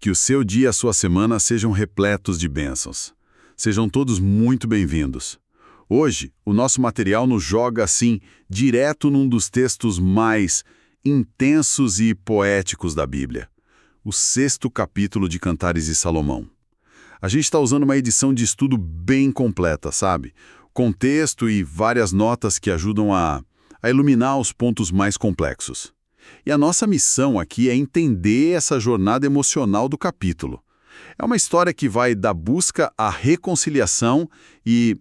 Que o seu dia e a sua semana sejam repletos de bênçãos. Sejam todos muito bem-vindos. Hoje, o nosso material nos joga, assim, direto num dos textos mais intensos e poéticos da Bíblia. O 6º capítulo de Cantares de Salomão. A gente está usando uma edição de estudo bem completa, sabe? Contexto e várias notas que ajudam a iluminar os pontos mais complexos. E a nossa missão aqui é entender essa jornada emocional do capítulo. É uma história que vai da busca à reconciliação e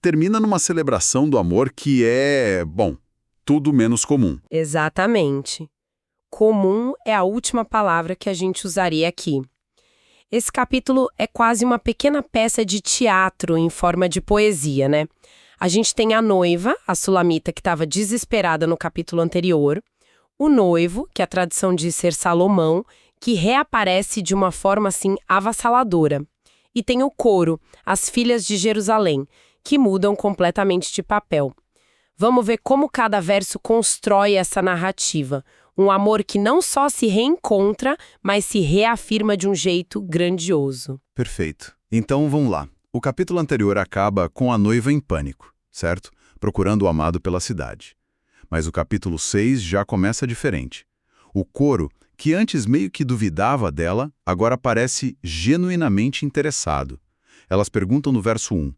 termina numa celebração do amor que é, bom, tudo menos comum. Exatamente. Comum é a última palavra que a gente usaria aqui. Esse capítulo é quase uma pequena peça de teatro em forma de poesia, né? A gente tem a noiva, a Sulamita, que estava desesperada no capítulo anterior, o noivo, que a tradição diz ser Salomão, que reaparece de uma forma assim avassaladora. E tem o coro, as filhas de Jerusalém, que mudam completamente de papel. Vamos ver como cada verso constrói essa narrativa. Um amor que não só se reencontra, mas se reafirma de um jeito grandioso. Perfeito. Então vamos lá. O capítulo anterior acaba com a noiva em pânico, certo? Procurando o amado pela cidade. Mas o capítulo 6 já começa diferente. O coro, que antes meio que duvidava dela, agora parece genuinamente interessado. Elas perguntam no verso 1: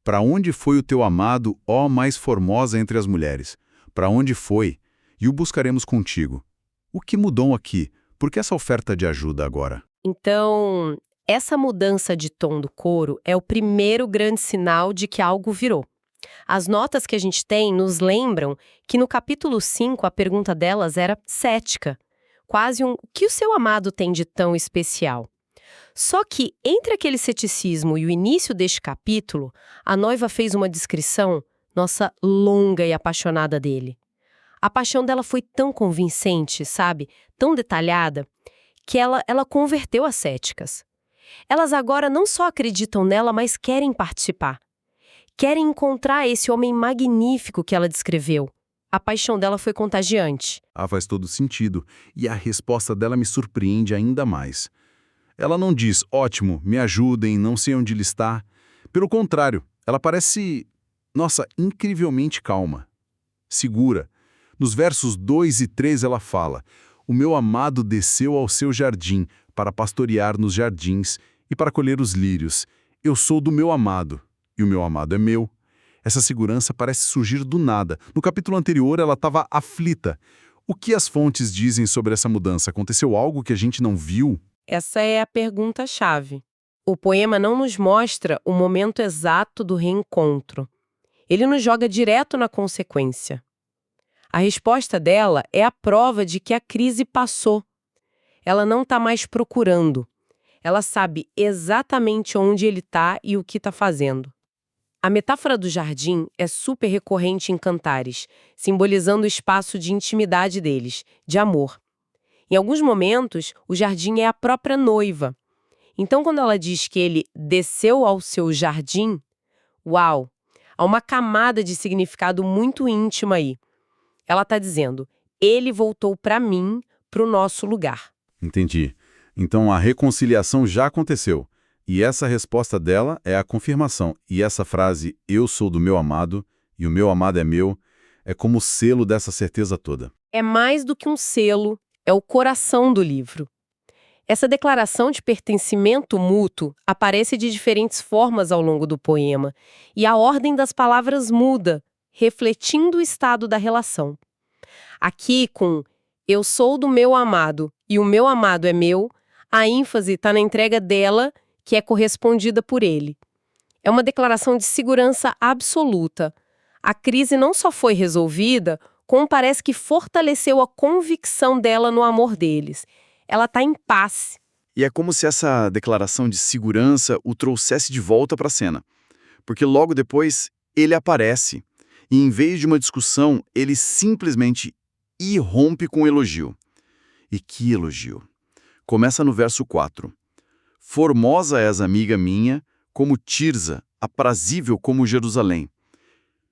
Para onde foi o teu amado, ó mais formosa entre as mulheres? Para onde foi? E o buscaremos contigo. O que mudou aqui? Por que essa oferta de ajuda agora? Então, essa mudança de tom do coro é o primeiro grande sinal de que algo virou. As notas que a gente tem nos lembram que no capítulo 5 a pergunta delas era cética. Quase o que o seu amado tem de tão especial? Só que entre aquele ceticismo e o início deste capítulo, a noiva fez uma descrição, nossa, longa e apaixonada dele. A paixão dela foi tão convincente, sabe? Tão detalhada, que ela converteu as céticas. Elas agora não só acreditam nela, mas querem participar. Querem encontrar esse homem magnífico que ela descreveu. A paixão dela foi contagiante. Faz todo sentido. E a resposta dela me surpreende ainda mais. Ela não diz, ótimo, me ajudem, não sei onde ele está. Pelo contrário, ela parece, nossa, incrivelmente calma, segura. Nos versos 2 e 3 ela fala: O meu amado desceu ao seu jardim para pastorear nos jardins e para colher os lírios. Eu sou do meu amado, e o meu amado é meu. Essa segurança parece surgir do nada. No capítulo anterior ela estava aflita. O que as fontes dizem sobre essa mudança? Aconteceu algo que a gente não viu? Essa é a pergunta-chave. O poema não nos mostra o momento exato do reencontro. Ele nos joga direto na consequência. A resposta dela é a prova de que a crise passou. Ela não está mais procurando. Ela sabe exatamente onde ele está e o que está fazendo. A metáfora do jardim é super recorrente em Cantares, simbolizando o espaço de intimidade deles, de amor. Em alguns momentos, o jardim é a própria noiva. Então, quando ela diz que ele desceu ao seu jardim, uau! Há uma camada de significado muito íntima aí. Ela está dizendo, ele voltou para mim, para o nosso lugar. Entendi. Então a reconciliação já aconteceu. E essa resposta dela é a confirmação. E essa frase, eu sou do meu amado, e o meu amado é meu, é como o selo dessa certeza toda. É mais do que um selo, é o coração do livro. Essa declaração de pertencimento mútuo aparece de diferentes formas ao longo do poema, e a ordem das palavras muda, refletindo o estado da relação. Aqui, com eu sou do meu amado e o meu amado é meu, a ênfase está na entrega dela, que é correspondida por ele. É uma declaração de segurança absoluta. A crise não só foi resolvida, como parece que fortaleceu a convicção dela no amor deles. Ela está em paz. E é como se essa declaração de segurança o trouxesse de volta para a cena. Porque logo depois, ele aparece. E em vez de uma discussão, ele simplesmente irrompe com um elogio. E que elogio! Começa no verso 4. Formosa és amiga minha, como Tirza, aprazível como Jerusalém.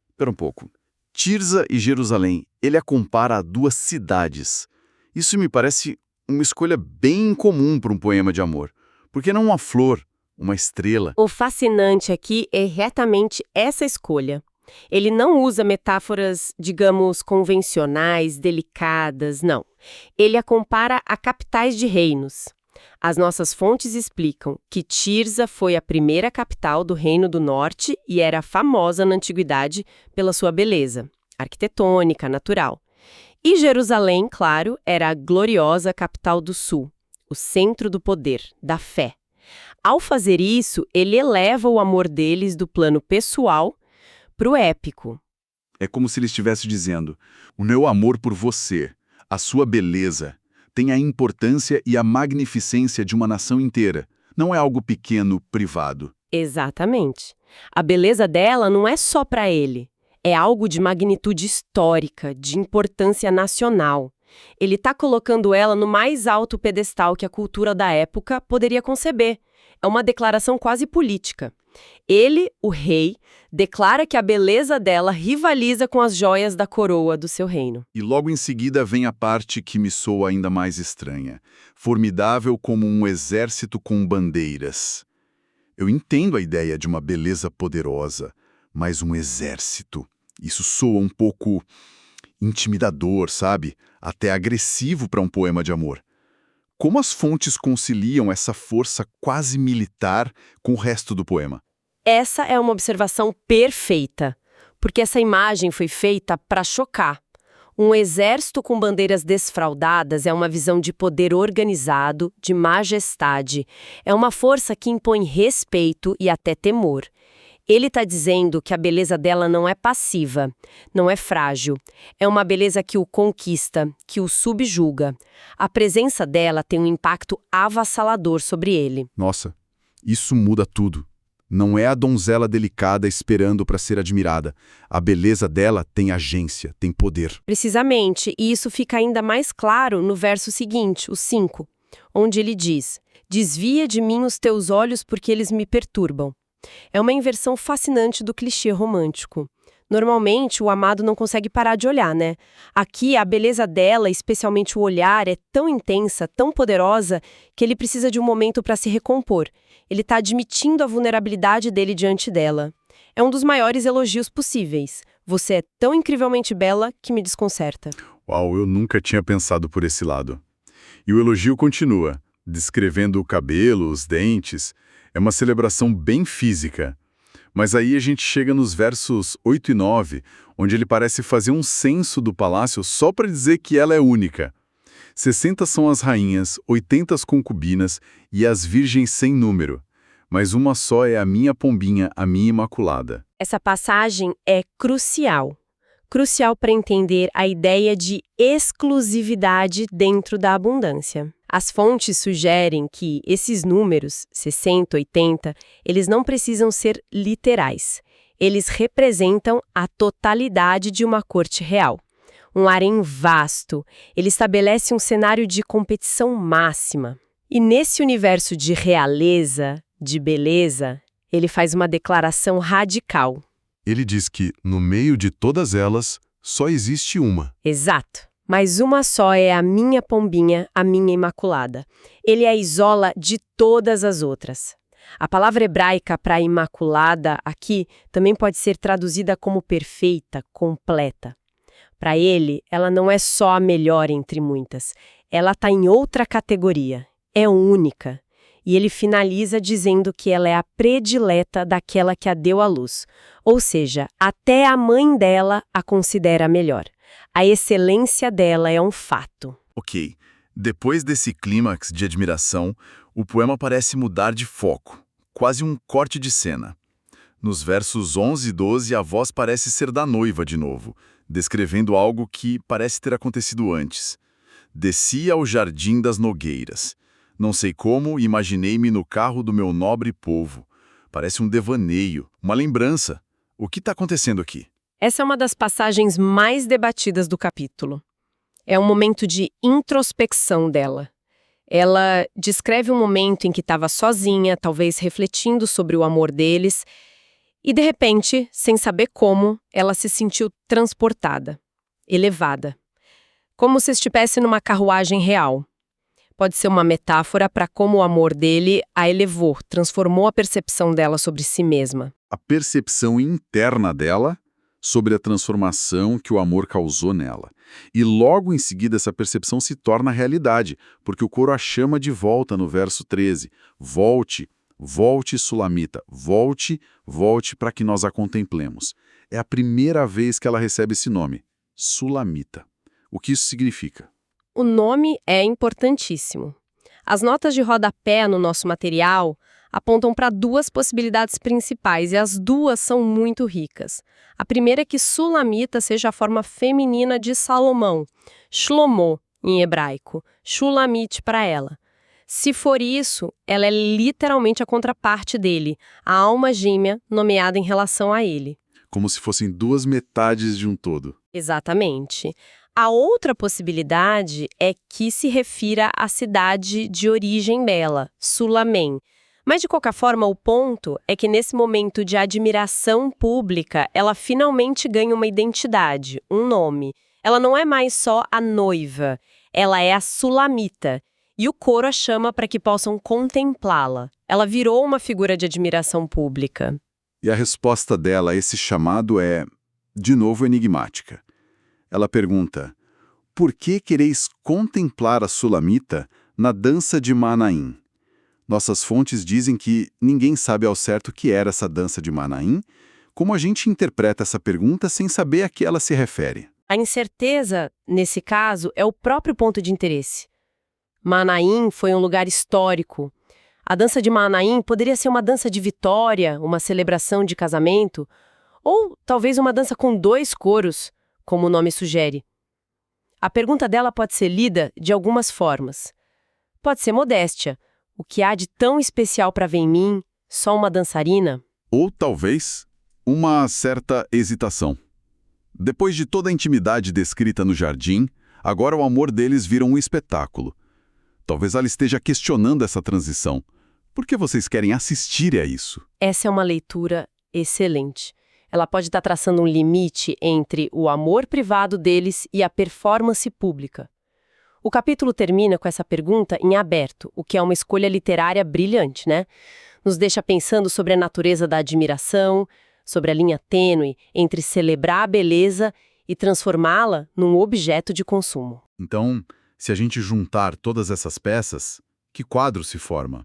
Espera um pouco. Tirza e Jerusalém, ele a compara a duas cidades. Isso me parece uma escolha bem incomum para um poema de amor. Por que não uma flor, uma estrela? O fascinante aqui é retamente essa escolha. Ele não usa metáforas, digamos, convencionais, delicadas, não. Ele a compara a capitais de reinos. As nossas fontes explicam que Tirza foi a primeira capital do Reino do Norte e era famosa na antiguidade pela sua beleza arquitetônica, natural. E Jerusalém, claro, era a gloriosa capital do Sul, o centro do poder, da fé. Ao fazer isso, ele eleva o amor deles do plano pessoal para o épico. É como se ele estivesse dizendo: o meu amor por você, a sua beleza, tem a importância e a magnificência de uma nação inteira. Não é algo pequeno, privado. Exatamente. A beleza dela não é só para ele. É algo de magnitude histórica, de importância nacional. Ele está colocando ela no mais alto pedestal que a cultura da época poderia conceber. É uma declaração quase política. Ele, o rei, declara que a beleza dela rivaliza com as joias da coroa do seu reino. E logo em seguida vem a parte que me soa ainda mais estranha. Formidável como um exército com bandeiras. Eu entendo a ideia de uma beleza poderosa, mas um exército. Isso soa um pouco intimidador, sabe? Até agressivo para um poema de amor. Como as fontes conciliam essa força quase militar com o resto do poema? Essa é uma observação perfeita, porque essa imagem foi feita para chocar. Um exército com bandeiras desfraldadas é uma visão de poder organizado, de majestade. É uma força que impõe respeito e até temor. Ele está dizendo que a beleza dela não é passiva, não é frágil. É uma beleza que o conquista, que o subjuga. A presença dela tem um impacto avassalador sobre ele. Nossa, isso muda tudo. Não é a donzela delicada esperando para ser admirada. A beleza dela tem agência, tem poder. Precisamente, e isso fica ainda mais claro no verso seguinte, o 5, onde ele diz: "Desvia de mim os teus olhos porque eles me perturbam." É uma inversão fascinante do clichê romântico. Normalmente, o amado não consegue parar de olhar, né? Aqui, a beleza dela, especialmente o olhar, é tão intensa, tão poderosa, que ele precisa de um momento para se recompor. Ele está admitindo a vulnerabilidade dele diante dela. É um dos maiores elogios possíveis. Você é tão incrivelmente bela que me desconcerta. Uau, eu nunca tinha pensado por esse lado. E o elogio continua, descrevendo o cabelo, os dentes. É uma celebração bem física. Mas aí a gente chega nos versos 8 e 9, onde ele parece fazer um censo do palácio só para dizer que ela é única. 60 são as rainhas, 80 as concubinas e as virgens sem número. Mas uma só é a minha pombinha, a minha imaculada. Essa passagem é crucial. Crucial para entender a ideia de exclusividade dentro da abundância. As fontes sugerem que esses números, 60, 80, eles não precisam ser literais. Eles representam a totalidade de uma corte real. Um harém vasto. Ele estabelece um cenário de competição máxima. E nesse universo de realeza, de beleza, ele faz uma declaração radical. Ele diz que, no meio de todas elas, só existe uma. Exato. Mas uma só é a minha pombinha, a minha imaculada. Ele a isola de todas as outras. A palavra hebraica para imaculada aqui também pode ser traduzida como perfeita, completa. Para ele, ela não é só a melhor entre muitas. Ela está em outra categoria. É única. E ele finaliza dizendo que ela é a predileta daquela que a deu à luz. Ou seja, até a mãe dela a considera a melhor. A excelência dela é um fato. Ok, depois desse clímax de admiração, o poema parece mudar de foco, quase um corte de cena. Nos versos 11 e 12, a voz parece ser da noiva de novo, descrevendo algo que parece ter acontecido antes. Desci ao jardim das nogueiras. Não sei como, imaginei-me no carro do meu nobre povo. Parece um devaneio, uma lembrança. O que está acontecendo aqui? Essa é uma das passagens mais debatidas do capítulo. É um momento de introspecção dela. Ela descreve um momento em que estava sozinha, talvez refletindo sobre o amor deles, e de repente, sem saber como, ela se sentiu transportada, elevada. Como se estivesse numa carruagem real. Pode ser uma metáfora para como o amor dele a elevou, transformou a percepção dela sobre si mesma. A percepção interna dela sobre a transformação que o amor causou nela. E logo em seguida essa percepção se torna realidade, porque o coro a chama de volta no verso 13. Volte, volte, Sulamita, volte, volte para que nós a contemplemos. É a primeira vez que ela recebe esse nome, Sulamita. O que isso significa? O nome é importantíssimo. As notas de rodapé no nosso material apontam para duas possibilidades principais e as duas são muito ricas. A primeira é que Sulamita seja a forma feminina de Salomão, Shlomo em hebraico, Shulamit para ela. Se for isso, ela é literalmente a contraparte dele, a alma gêmea nomeada em relação a ele. Como se fossem duas metades de um todo. Exatamente. A outra possibilidade é que se refira à cidade de origem dela, Sulamém. Mas, de qualquer forma, o ponto é que nesse momento de admiração pública, ela finalmente ganha uma identidade, um nome. Ela não é mais só a noiva, ela é a Sulamita. E o coro a chama para que possam contemplá-la. Ela virou uma figura de admiração pública. E a resposta dela a esse chamado é, de novo, enigmática. Ela pergunta, por que quereis contemplar a Sulamita na dança de Manaim? Nossas fontes dizem que ninguém sabe ao certo o que era essa dança de Manaim. Como a gente interpreta essa pergunta sem saber a que ela se refere? A incerteza, nesse caso, é o próprio ponto de interesse. Manaim foi um lugar histórico. A dança de Manaim poderia ser uma dança de vitória, uma celebração de casamento, ou talvez uma dança com 2 coros, como o nome sugere. A pergunta dela pode ser lida de algumas formas. Pode ser modéstia. O que há de tão especial para ver em mim? Só uma dançarina? Ou talvez uma certa hesitação. Depois de toda a intimidade descrita no jardim, agora o amor deles vira um espetáculo. Talvez ela esteja questionando essa transição. Por que vocês querem assistir a isso? Essa é uma leitura excelente. Ela pode estar traçando um limite entre o amor privado deles e a performance pública. O capítulo termina com essa pergunta em aberto, o que é uma escolha literária brilhante, né? Nos deixa pensando sobre a natureza da admiração, sobre a linha tênue entre celebrar a beleza e transformá-la num objeto de consumo. Então, se a gente juntar todas essas peças, que quadro se forma?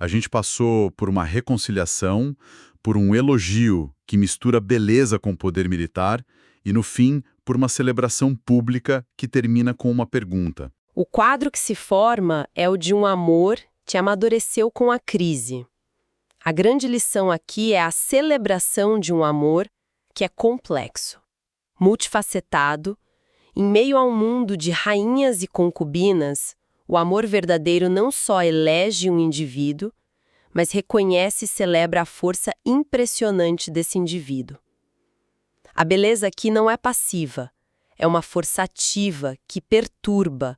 A gente passou por uma reconciliação, por um elogio que mistura beleza com poder militar e, no fim, por uma celebração pública que termina com uma pergunta. O quadro que se forma é o de um amor que amadureceu com a crise. A grande lição aqui é a celebração de um amor que é complexo, multifacetado. Em meio a um mundo de rainhas e concubinas, o amor verdadeiro não só elege um indivíduo, mas reconhece e celebra a força impressionante desse indivíduo. A beleza aqui não é passiva, é uma força ativa que perturba,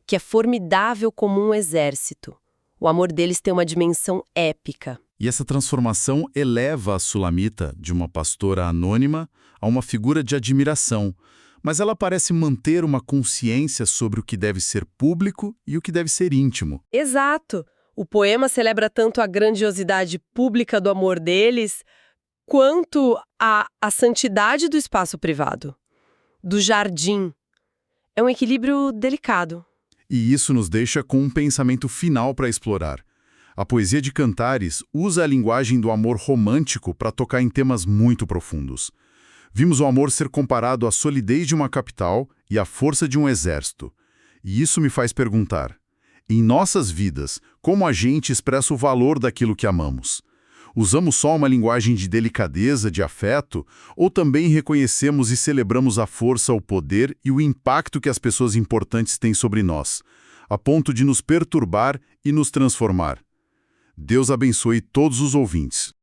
que é formidável como um exército. O amor deles tem uma dimensão épica. E essa transformação eleva a Sulamita de uma pastora anônima a uma figura de admiração, mas ela parece manter uma consciência sobre o que deve ser público e o que deve ser íntimo. Exato! O poema celebra tanto a grandiosidade pública do amor deles, quanto a santidade do espaço privado, do jardim. É um equilíbrio delicado. E isso nos deixa com um pensamento final para explorar. A poesia de Cantares usa a linguagem do amor romântico para tocar em temas muito profundos. Vimos o amor ser comparado à solidez de uma capital e à força de um exército. E isso me faz perguntar, em nossas vidas, como a gente expressa o valor daquilo que amamos? Usamos só uma linguagem de delicadeza, de afeto, ou também reconhecemos e celebramos a força, o poder e o impacto que as pessoas importantes têm sobre nós, a ponto de nos perturbar e nos transformar? Deus abençoe todos os ouvintes.